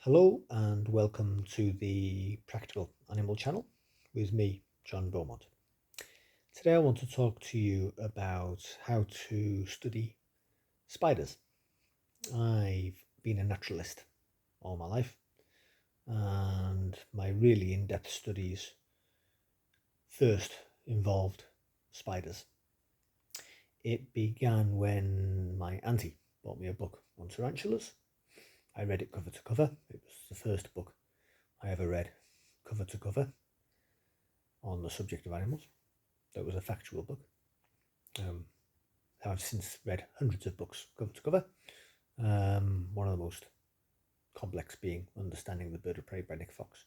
Hello and welcome to the Practical Animal Channel with me, John Beaumont. Today I want to talk to you about how to study spiders. I've been a naturalist all my life, and my really in-depth studies first involved spiders. It began when my auntie bought me a book on tarantulas. I read it cover to cover. It was the first book I ever read cover to cover on the subject of animals. That was a factual book. I've since read hundreds of books cover to cover. One of the most complex being Understanding the Bird of Prey by Nick Fox.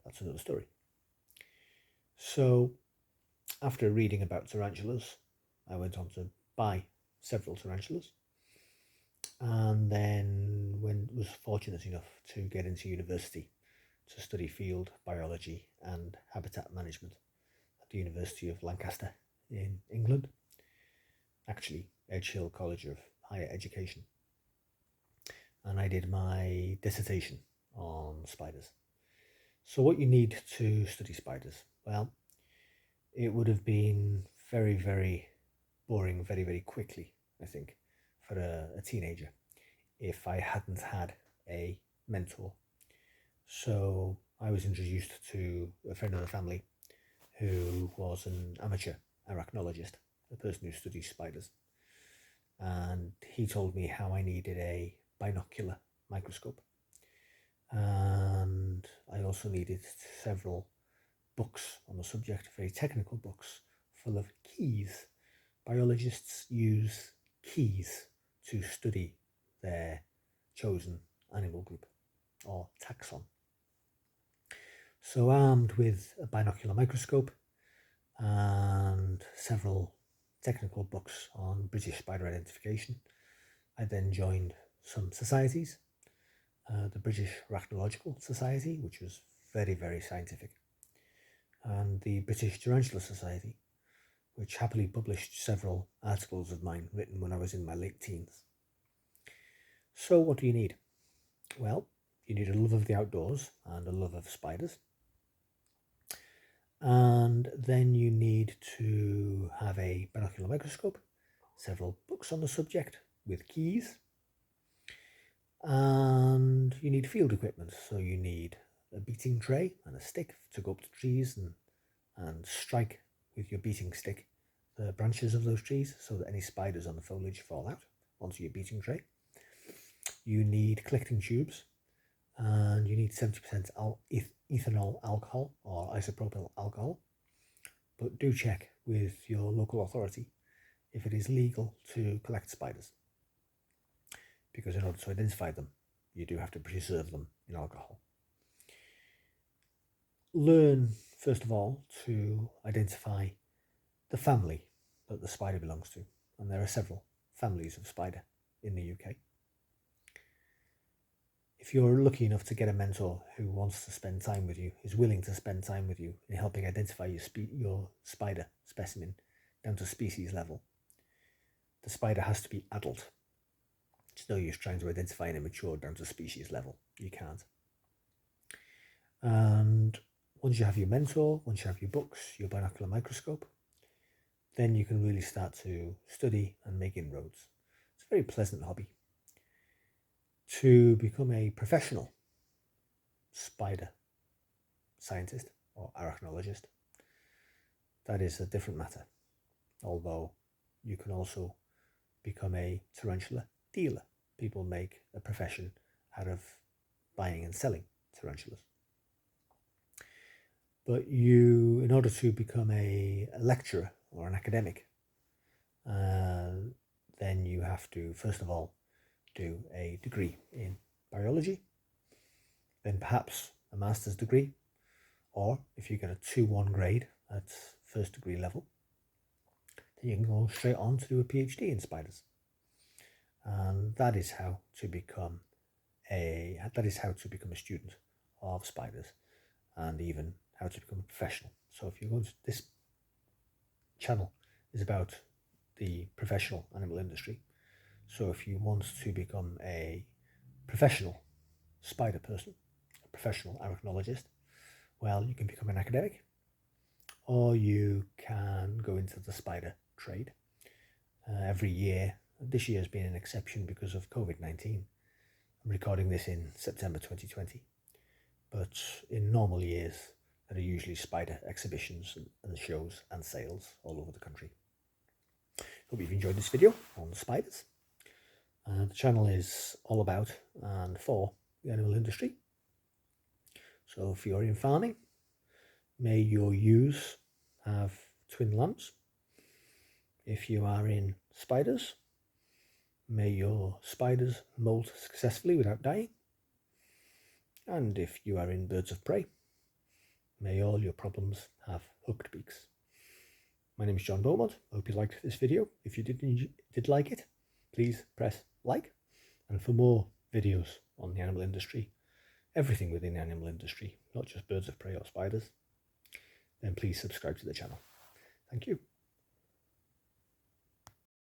That's another story. So after reading about tarantulas, I went on to buy several tarantulas, and then was fortunate enough to get into university to study field biology and habitat management at the University of Lancaster in England, actually Edge Hill College of Higher Education. And I did my dissertation on spiders. So what you need to study spiders? Well, it would have been very, very boring very, very quickly, I think, for a teenager if I hadn't had a mentor. So I was introduced to a friend of the family who was an amateur arachnologist, a person who studies spiders. And he told me how I needed a binocular microscope. And I also needed several books on the subject, very technical books full of keys. Biologists use keys to study their chosen animal group or taxon. So armed with a binocular microscope and several technical books on British spider identification, I then joined some societies, the British Arachnological Society, which was very, very scientific, and the British Tarantula Society, which happily published several articles of mine written when I was in my late teens. So what do you need? Well, you need a love of the outdoors and a love of spiders. And then you need to have a binocular microscope, several books on the subject with keys, and you need field equipment. So you need a beating tray and a stick to go up to trees and strike with your beating stick the branches of those trees so that any spiders on the foliage fall out onto your beating tray. You need collecting tubes, and you need 70% ethanol alcohol or isopropyl alcohol. But do check with your local authority if it is legal to collect spiders, because in order to identify them, you do have to preserve them in alcohol. Learn, first of all, to identify the family that the spider belongs to, and there are several families of spider in the UK. If you're lucky enough to get a mentor who wants to spend time with you, is willing to spend time with you in helping identify your spider specimen down to species level, the spider has to be adult. It's no use trying to identify an immature down to species level. You can't. And once you have your mentor, once you have your books, your binocular microscope, then you can really start to study and make inroads. It's a very pleasant hobby. To become a professional spider scientist or arachnologist, that is a different matter. Although you can also become a tarantula dealer. People make a profession out of buying and selling tarantulas. But you, in order to become a lecturer or an academic, then you have to, first of all, do a degree in biology, then perhaps a master's degree, or if you get a 2-1 grade at first degree level, then you can go straight on to do a PhD in spiders. And that is how to become a student of spiders, and even how to become a professional. So if you're going to, this channel is about the professional animal industry. So if you want to become a professional spider person, a professional arachnologist, well, you can become an academic, or you can go into the spider trade. Every year, this year has been an exception because of COVID-19. I'm recording this in September 2020, but in normal years, there are usually spider exhibitions and shows and sales all over the country. Hope you've enjoyed this video on spiders. The channel is all about and for the animal industry. So if you're in farming, may your ewes have twin lambs. If you are in spiders, may your spiders molt successfully without dying. And if you are in birds of prey, may all your problems have hooked beaks. My name is John Beaumont. I hope you liked this video. If you did like it, please press like. And for more videos on the animal industry, everything within the animal industry, not just birds of prey or spiders, then please subscribe to the channel. Thank you.